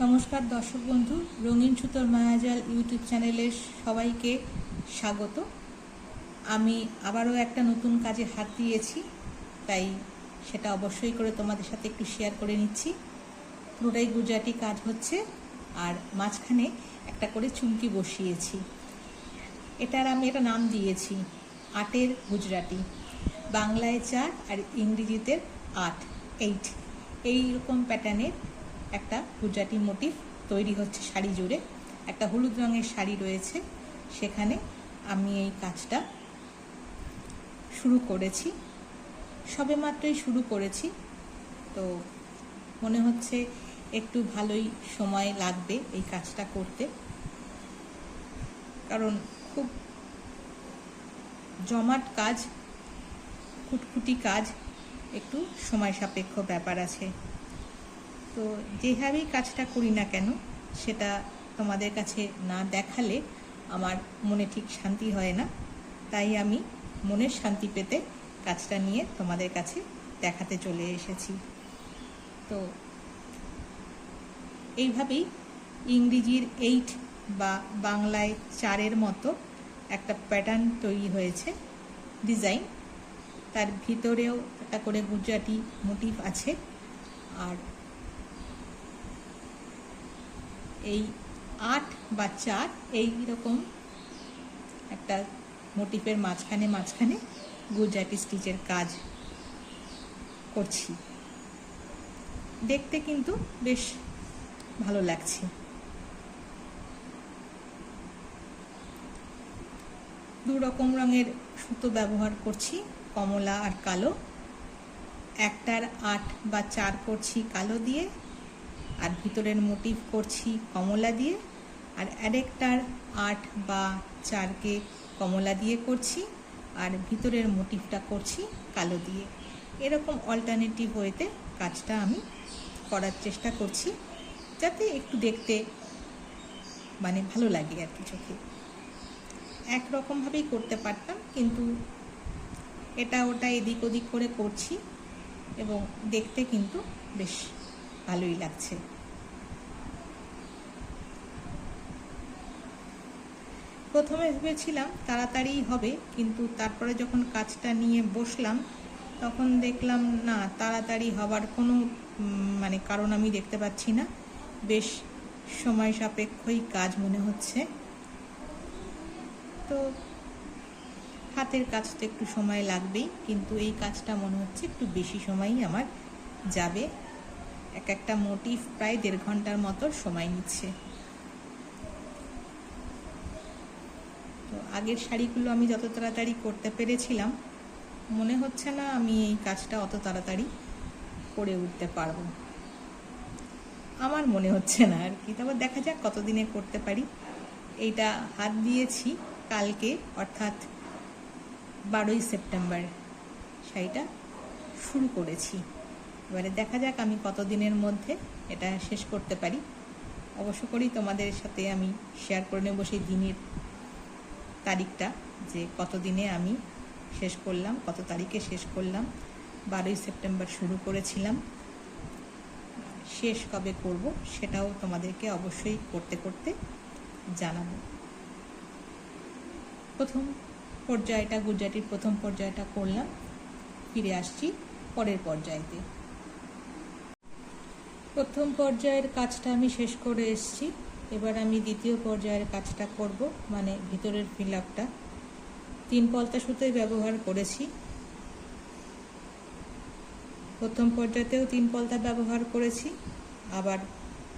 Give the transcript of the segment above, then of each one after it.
নমস্কার দর্শক বন্ধু, রঙিন সুতোর মায়াজাল ইউটিউব চ্যানেলের সবাইকে স্বাগত। আমি আবারও একটা নতুন কাজে হাত দিয়েছি, তাই সেটা অবশ্যই করে তোমাদের সাথে একটু শেয়ার করে নিচ্ছি। পুরোটাই গুজরাটি কাজ হচ্ছে, আর মাঝখানে একটা করে চুমকি বসিয়েছি। এটার আমি একটা নাম দিয়েছি আটের গুজরাটি। বাংলায় 4 আর ইংরেজিতে 8 এইরকম প্যাটার্নের একটা গুজরাটি মোটিভ তৈরি হচ্ছে শাড়ি জুড়ে। একটা হলুদ রঙের শাড়ি রয়েছে, সেখানে আমি এই কাজটা শুরু করেছি। সবেমাত্রই শুরু করেছি, তো মনে হচ্ছে একটু ভালোই সময় লাগবে এই কাজটা করতে, কারণ খুব জমাট কাজ, খুটখুটি কাজ, একটু সময় সাপেক্ষ ব্যাপার আছে। তো যেভাবেই কাজটা করি না কেন, সেটা তোমাদের কাছে না দেখালে আমার মনে ঠিক শান্তি হয় না। তাই আমি মনের শান্তি পেতে কাজটা নিয়ে তোমাদের কাছে দেখাতে চলে এসেছি। তো এইভাবেই ইংরেজির 8 বা বাংলায় 4-এর মতো একটা প্যাটার্ন তৈরি হয়েছে, ডিজাইন। তার ভিতরেও একটা করে গুজরাটি মোটিভ আছে। আর এই 8 বা 4 এইরকম একটা মোটিভের মাঝখানে গুজরাটি স্টিচের কাজ করছি। দেখতে কিন্তু বেশ ভালো লাগছে। দু রকম রঙের সুতো ব্যবহার করছি, কমলা আর কালো। একটার 8 বা 4 করছি কালো দিয়ে, আর ভিতরের মোটিভ করছি কমলা দিয়ে, আর আরেকটার 8 বা 4কে কমলা দিয়ে করছি, আর ভিতরের মোটিভটা করছি কালো দিয়ে। এরকম অল্টারনেটিভ ওয়েতে কাজটা আমি করার চেষ্টা করছি, যাতে একটু দেখতে ভালো লাগে আর কি চোখে। একরকমভাবেই করতে পারতাম, কিন্তু এটা ওটা এদিক ওদিক করে করছি এবং দেখতে কিন্তু বেশ ভালোই লাগছে। প্রথমে ভেবেছিলাম তাড়াতাড়ি হবে, কিন্তু তারপরে যখন কাজটা নিয়ে বসলাম তখন দেখলাম না, তাড়াতাড়ি হবার কোনো কারণ আমি দেখতে পাচ্ছি না। বেশ সময় সাপেক্ষই কাজ মনে হচ্ছে। তো হাতের কাজ তো একটু সময় লাগবেই, কিন্তু এই কাজটা মনে হচ্ছে একটু বেশি সময়ই আমার যাবে। একটা মোটিভ প্রায় 1.5 ঘন্টার মতো সময় নিচ্ছে। তো আগের শাড়িগুলো আমি যত তাড়াতাড়ি করতে পেরেছিলাম, মনে হচ্ছে না আমি এই কাজটা অত তাড়াতাড়ি করে উঠতে পারবো। আমার মনে হচ্ছে না আর কি। তবে দেখা যাক কতদিনে করতে পারি। এইটা হাত দিয়েছি কালকে, অর্থাৎ 12ই সেপ্টেম্বর শাড়িটা শুরু করেছি। এবারে দেখা যাক আমি কতদিনের মধ্যে এটা শেষ করতে পারি। অবশ্য করেই তোমাদের সাথে আমি শেয়ার করে নেব সেই দিনের তারিখটা, যে কতদিনে আমি শেষ করলাম, কত তারিখে শেষ করলাম। 12ই সেপ্টেম্বর শুরু করেছিলাম, শেষ কবে করব সেটাও তোমাদেরকে অবশ্যই করতে করতে জানাবো। প্রথম পর্যায়টা, গুজরাটির প্রথম পর্যায়টা করলাম, ফিরে আসছি পরের পর্যায়েতে। প্রথম পর্যায়ের কাজটা আমি শেষ করে এসেছি। এবার আমি দ্বিতীয় পর্যায়ের কাজটা করব, ভিতরের ফিল আপটা। 3 পলতা সুতোই ব্যবহার করেছি। প্রথম পর্যায়েতেও 3 পলতা ব্যবহার করেছি, আবার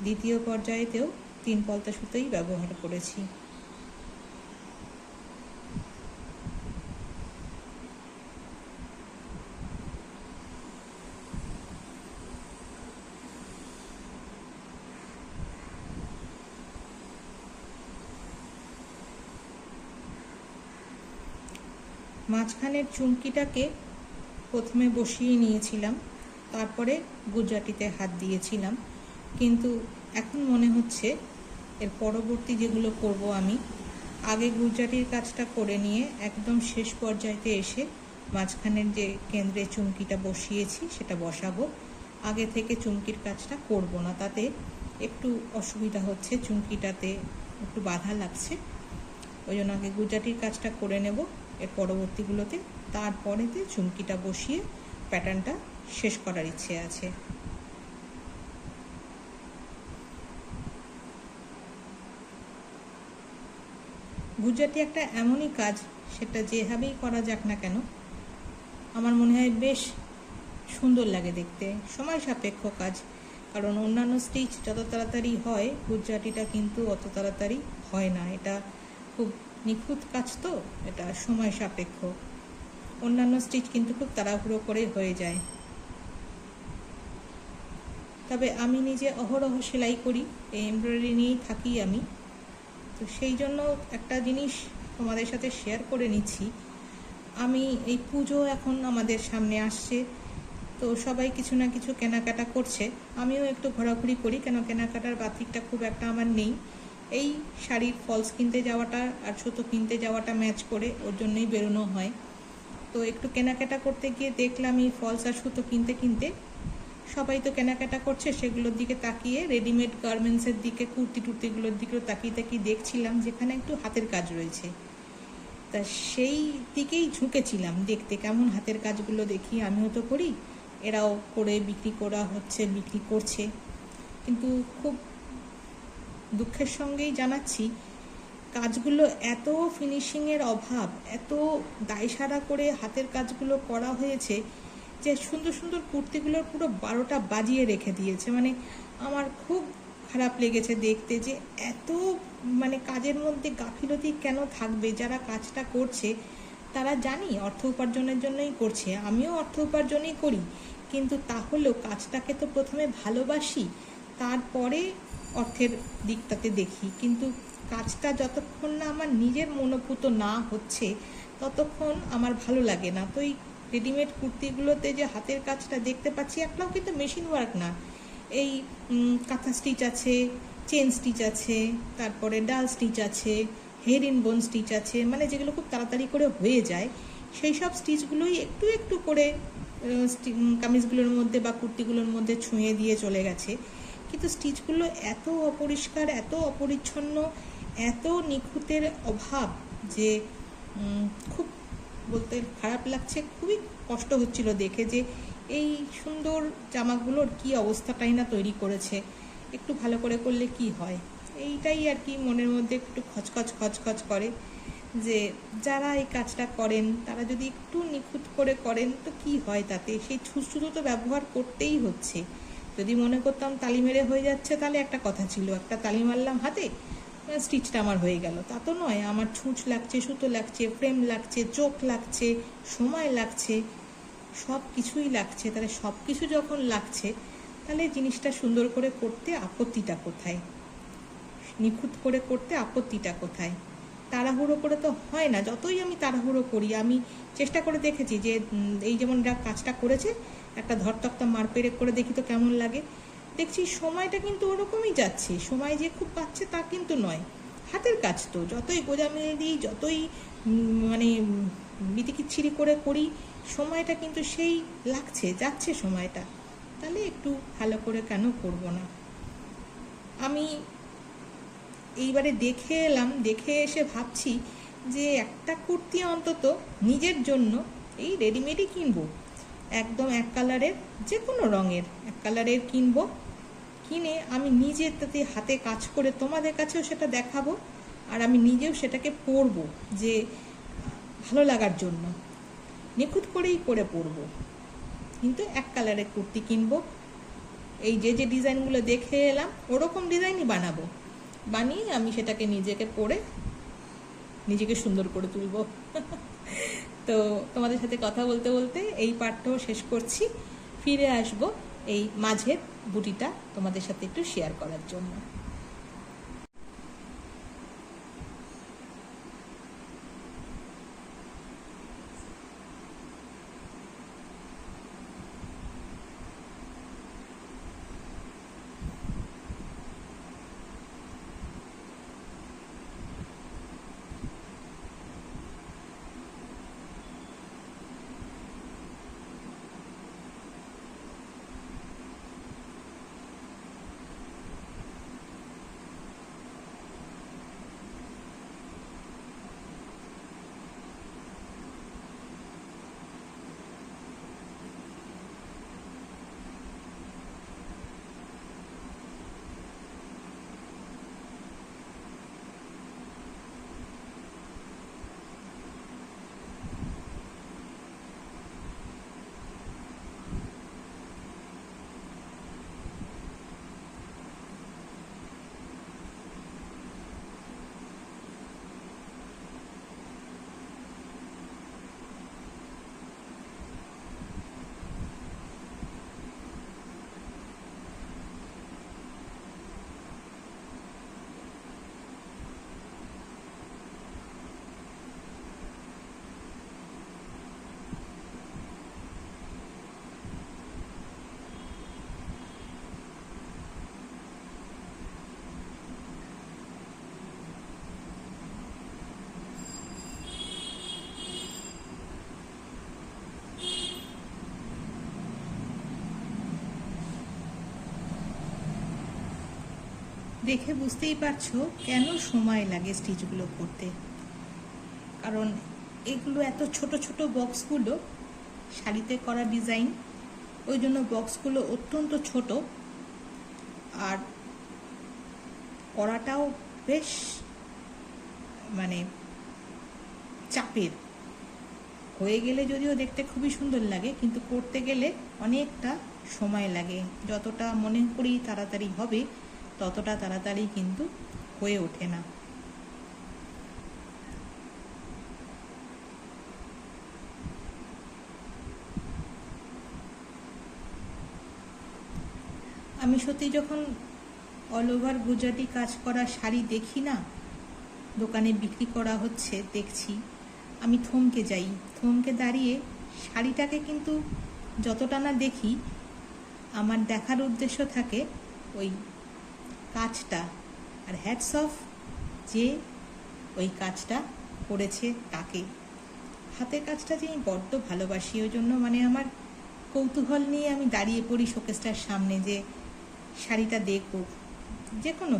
দ্বিতীয় পর্যায়েতেও 3 পলতা সুতোই ব্যবহার করেছি। মাঝখানের চুমকিটাকে প্রথমে বসিয়ে নিয়েছিলাম, তারপরে গুজরাটিতে হাত দিয়েছিলাম, কিন্তু এখন মনে হচ্ছে এর পরবর্তী যেগুলো করব আমি আগে গুজরাটির কাজটা করে নিয়ে একদম শেষ পর্যায়েতে এসে মাঝখানের যে কেন্দ্রে চুমকিটা বসিয়েছি সেটা বসাবো। আগে থেকে চুমকির কাজটা করব না, তাতে একটু অসুবিধা হচ্ছে, চুমকিটাতে একটু বাধা লাগছে। ওই জন্য আগে গুজরাটির কাজটা করে নেব এর পরবর্তীগুলোতে, তারপরেতে চুমকিটা বসিয়ে প্যাটার্নটা শেষ করার ইচ্ছে আছে। গুজরাটি একটা এমনই কাজ, সেটা যেভাবেই করা যাক না কেন আমার মনে হয় বেশ সুন্দর লাগে দেখতে। সময় সাপেক্ষ কাজ, কারণ অন্যান্য স্টিচ যত তাড়াতাড়ি হয় গুজরাটিটা কিন্তু অত তাড়াতাড়ি হয় না। এটা খুব নিখুঁত কাজ, তো এটা সময় সাপেক্ষ। অন্যান্য স্টিচ কিন্তু খুব তাড়াহুড়ো করে হয়ে যায়। তবে আমি নিজে অহরহ সেলাই করি, এই এমব্রয়ডারি নিয়েই থাকি আমি, তো সেই জন্য একটা জিনিস তোমাদের সাথে শেয়ার করে নিচ্ছি। আমি এই পুজো এখন আমাদের সামনে আসছে, তো সবাই কিছু না কিছু কেনাকাটা করছে, আমিও একটু ঘোরাঘুরি করি, কেন কেনাকাটার বাতিকটা খুব একটা আমার নেই। এই শাড়ির ফলস কিনতে যাওয়াটা আর সুতো কিনতে যাওয়াটা ম্যাচ করে ওর জন্যই বেরোনো হয়। তো একটু কেনাকাটা করতে গিয়ে দেখলাম এই ফলস আর সুতো কিনতে কিনতে সবাই তো কেনাকাটা করছে, সেগুলোর দিকে তাকিয়ে রেডিমেড গার্মেন্টসের দিকে, কুর্তি টুর্তিগুলোর দিকেও তাকিয়ে তাকিয়ে দেখছিলাম যেখানে একটু হাতের কাজ রয়েছে। তা সেই দিকেই ঝুঁকেছিলাম দেখতে, কেমন হাতের কাজগুলো দেখি, আমিও তো করি, এরাও করে বিক্রি করা হচ্ছে, বিক্রি করছে। কিন্তু খুব দুঃখের সঙ্গেই জানাচ্ছি কাজগুলো এত ফিনিশিংয়ের অভাব, এত দায়সারা করে হাতের কাজগুলো করা হয়েছে যে সুন্দর সুন্দর কুর্তিগুলোর পুরো 12টা বাজিয়ে রেখে দিয়েছে। মানে আমার খুব খারাপ লেগেছে দেখতে যে এত মানে কাজের মধ্যে গাফিলতি কেন থাকবে। যারা কাজটা করছে তারা জানি অর্থ উপার্জনের জন্যই করছে, আমিও অর্থ উপার্জনই করি, কিন্তু তাহলেও কাজটাকে তো প্রথমে ভালোবাসি, তারপরে অর্থের দিকটাতে দেখি। কিন্তু কাজটা যতক্ষণ না আমার নিজের মনোপুত না হচ্ছে ততক্ষণ আমার ভালো লাগে না। তো এই রেডিমেড কুর্তিগুলোতে যে হাতের কাজটা দেখতে পাচ্ছি, একটাও কিন্তু মেশিন ওয়ার্ক না, এই কাঁথা স্টিচ আছে, চেন স্টিচ আছে, তারপরে ডাল স্টিচ আছে, হেড ইন বোন স্টিচ আছে, মানে যেগুলো খুব তাড়াতাড়ি করে হয়ে যায়, সেই সব স্টিচগুলোই একটু একটু করে কামিজগুলোর মধ্যে বা কুর্তিগুলোর মধ্যে ছুঁয়ে দিয়ে চলে গেছে। কিন্তু স্টিচগুলো এত অপরিষ্কার, এত অপরিচ্ছন্ন, এত নিখুঁতের অভাব যে খুব বলতে খারাপ লাগছে। খুবই কষ্ট হচ্ছিল দেখে যে এই সুন্দর জামাগুলোর কি অবস্থাটাই না তৈরি করেছে, একটু ভালো করে করলে কি হয়। এইটাই আর কি মনের মধ্যে একটু খচখচ খচখচ করে যে যারা এই কাজটা করেন তারা যদি একটু নিখুঁত করে করেন তো কি হয় তাতে, সেই ছুঁচুতো তো ব্যবহার করতেই হচ্ছে। যদি মনে করতাম তালি মেরে হয়ে যাচ্ছে তাহলে একটা কথা ছিল, একটা তালি মারলাম হাতে, স্টিচটা আমার হয়ে গেল, তা তো নয়। আমার ছুঁচ লাগছে, সুতো লাগছে, ফ্রেম লাগছে, চোখ লাগছে, সময় লাগছে, সব কিছুই লাগছে। তাহলে সব কিছু যখন লাগছে তাহলে জিনিসটা সুন্দর করে করতে আপত্তিটা কোথায়, নিখুঁত করে করতে আপত্তিটা কোথায়? তাড়াহুড়ো করে তো হয় না। যতই আমি তাড়াহুড়ো করি, আমি চেষ্টা করে দেখেছি যে এই যেমন কাজটা করেছে একটা ধরতক্তা মার পেরে করে দেখি তো কেমন লাগে, দেখছি সময়টা কিন্তু ওরকমই যাচ্ছে, সময় যে খুব পাচ্ছে তা কিন্তু নয়। হাতের কাজ তো যতই গোজামিল দিই, যতই মানে বিতিকিচ্ছিরি করে করি, সময়টা কিন্তু সেই লাগছে, যাচ্ছে সময়টা। তাহলে একটু ভালো করে কেন করব না? আমি এইবারে দেখে এলাম, দেখে এসে ভাবছি যে একটা কুর্তি অন্তত নিজের জন্য এই রেডিমেডই কিনবো, একদম এক কালারের, যে কোনো রঙের এক কালারের কিনবো, কিনে আমি নিজে তাতে হাতে কাজ করে তোমাদের কাছেও সেটা দেখাবো, আর আমি নিজেও সেটাকে পরবো, যে ভালো লাগার জন্য নিখুঁত করেই করে পরবো। কিন্তু এক কালারের কুর্তি কিনবো, এই যে যে ডিজাইনগুলো দেখে এলাম ওরকম ডিজাইনই বানাবো, বানিয়ে আমি সেটাকে নিজেকে পরে নিজেকে সুন্দর করে তুলবো। তো তোমাদের সাথে কথা বলতে বলতে এই পার্টটাও শেষ করছি, ফিরে আসবো এই মাঝের বুটিটা তোমাদের সাথে একটু শেয়ার করার জন্য। দেখে বুঝতেই পারছো কেন সময় লাগে স্টিচগুলো করতে। কারণ এগুলো এত ছোট ছোট বক্সগুলো শাড়িতে করা ডিজাইন, ওই জন্য বক্সগুলো অত্যন্ত ছোট, আর করাটাও বেশ মানে চাপের। হয়ে গেলে যদিও দেখতে খুবই সুন্দর লাগে, কিন্তু করতে গেলে অনেকটা সময় লাগে। যতটা মনে করি তাড়াতাড়ি হবে, ততটা তাড়াতাড়ি কিন্তু হয়ে ওঠে না। আমি সত্যি যখন অল ওভার গুজরাটি কাজ করা শাড়ি দেখি না, দোকানে বিক্রি করা হচ্ছে দেখছি, আমি থমকে যাই। থমকে দাঁড়িয়ে শাড়িটাকে কিন্তু যতটা না দেখি, আমার দেখার উদ্দেশ্য থাকে ওই কাজটা। আর হ্যাটস অফ যে ওই কাজটা করেছে তাকে। হাতের কাজটা যে আমি বড্ড ভালোবাসি, ওই জন্য মানে আমার কৌতূহল নিয়ে আমি দাঁড়িয়ে পড়ি শোকেসটার সামনে যে শাড়িটা দেখব। যে কোনো,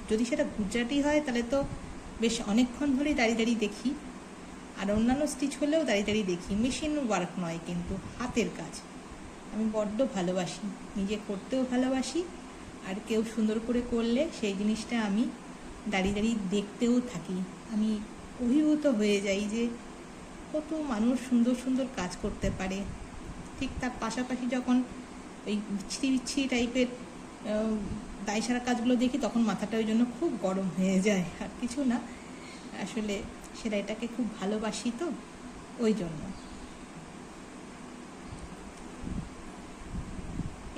যদি সেটা গুজরাটি হয় তাহলে তো বেশ অনেকক্ষণ ধরেই দাঁড়িয়ে দাঁড়িয়ে দেখি, আর অন্যান্য স্টিচ হলেও দাঁড়িয়ে দাঁড়িয়ে দেখি। মেশিন ওয়ার্ক নয়, কিন্তু হাতের কাজ আমি বড্ড ভালোবাসি, নিজে করতেও ভালোবাসি, আর কেউ সুন্দর করে করলে সেই জিনিসটা আমি দাঁড়িয়ে দাঁড়িয়ে দেখতেও থাকি। আমি অভিভূত হয়ে যাই যে কত মানুষ সুন্দর সুন্দর কাজ করতে পারে। ঠিক তার পাশাপাশি যখন ওই বিচ্ছিরি বিচ্ছিরি টাইপের দায়সারা কাজগুলো দেখি, তখন মাথাটা ওই জন্য খুব গরম হয়ে যায়। আর কিছু না, আসলে সেলাইটাকে খুব ভালোবাসি তো, ওই জন্য।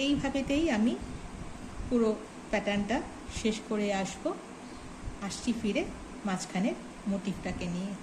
এইভাবেতেই আমি পুরো প্যাটার্নটা শেষ করে আসছি ফিরে মাঝখানের মোটিভটাকে নিয়ে।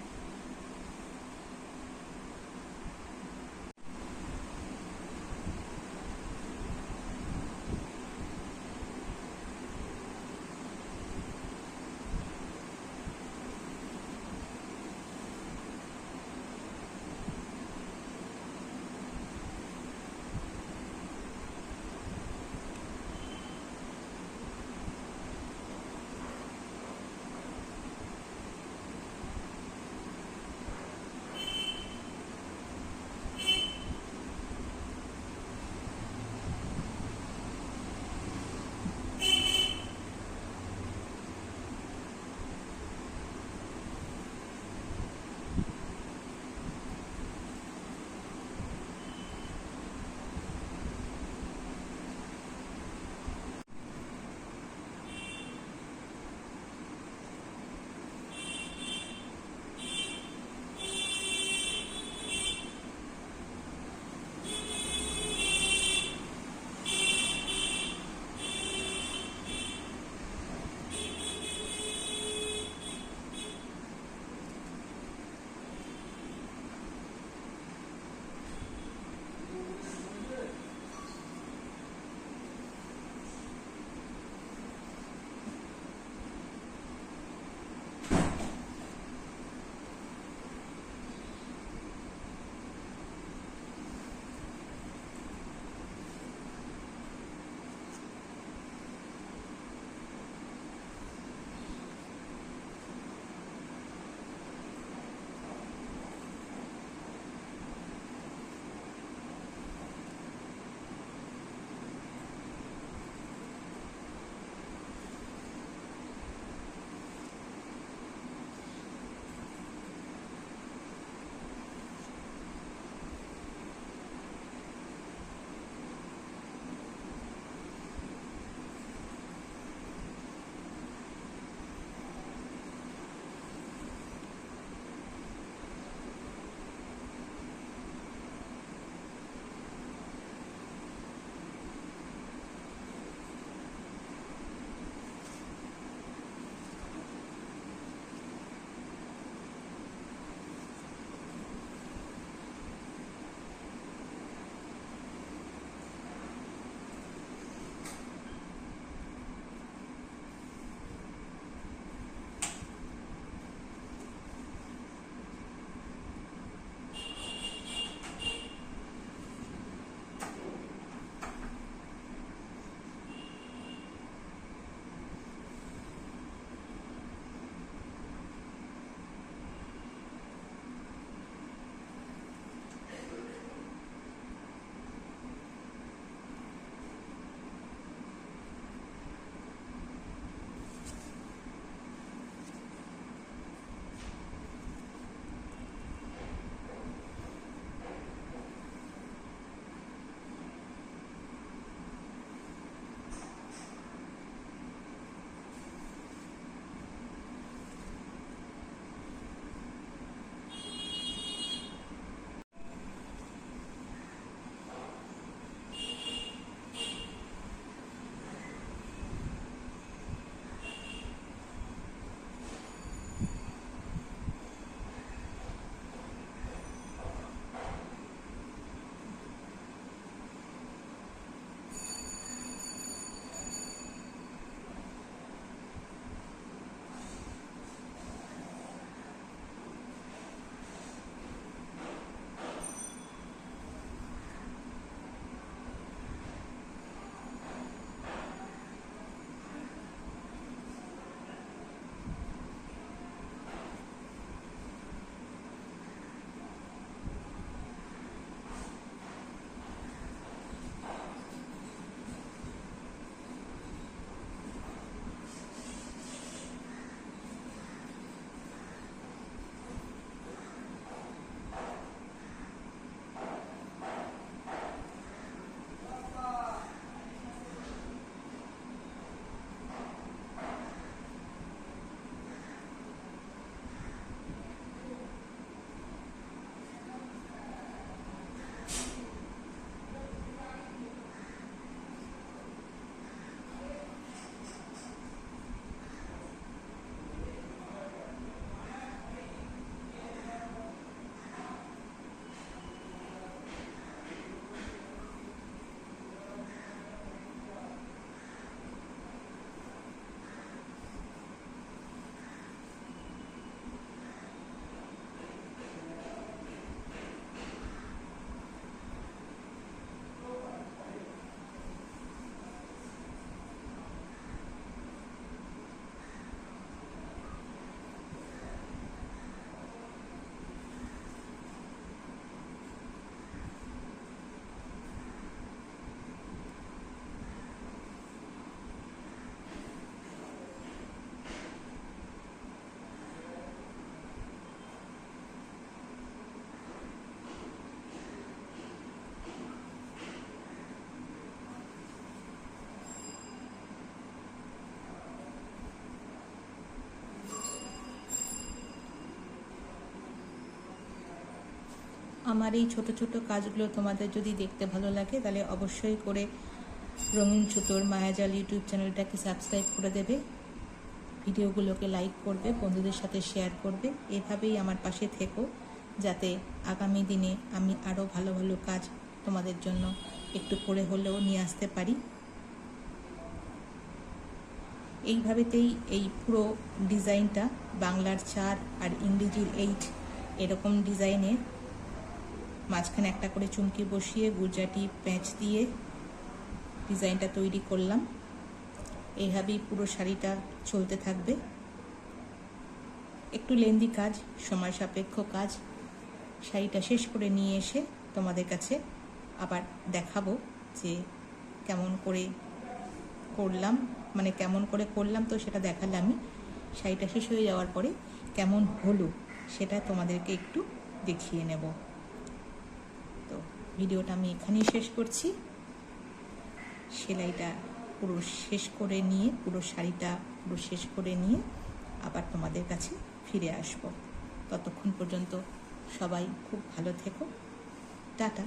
আমার এই ছোট ছোট কাজগুলো তোমাদের যদি দেখতে ভালো লাগে তাহলে অবশ্যই করে রঙিন সুতোর মায়াজাল ইউটিউব চ্যানেলটাকে সাবস্ক্রাইব করে দেবে, ভিডিওগুলোকে লাইক করবে, বন্ধুদের সাথে শেয়ার করবে। এভাবেই আমার পাশে থেকো, যাতে আগামী দিনে আমি আরও ভালো ভালো কাজ তোমাদের জন্য একটু করে হলেও নিয়ে আসতে পারি। এইভাবেতেই এই পুরো ডিজাইনটা বাংলার 4 আর ইংরেজির 8 এরকম ডিজাইনে মাঝখানে একটা করে চুমকি বসিয়ে গুজরাটি প্যাঁচ দিয়ে ডিজাইনটা তৈরি করলাম। এইভাবেই পুরো শাড়িটা চলতে থাকবে। একটু লেন্দি কাজ, সময় সাপেক্ষ কাজ। শাড়িটা শেষ করে নিয়ে এসে তোমাদের কাছে আবার দেখাবো যে কেমন করে করলাম, মানে কেমন করে করলাম তো সেটা দেখালে আমি। শাড়িটা শেষ হয়ে যাওয়ার পরে কেমন হলো সেটা তোমাদেরকে একটু দেখিয়ে নেব। তো ভিডিওটা আমি এখানেই শেষ করছি। সেলাইটা পুরো শেষ করে নিয়ে, পুরো শাড়িটা পুরো শেষ করে নিয়ে আবার তোমাদের কাছে ফিরে আসব। ততক্ষণ পর্যন্ত সবাই খুব ভালো থেকো। টাটা।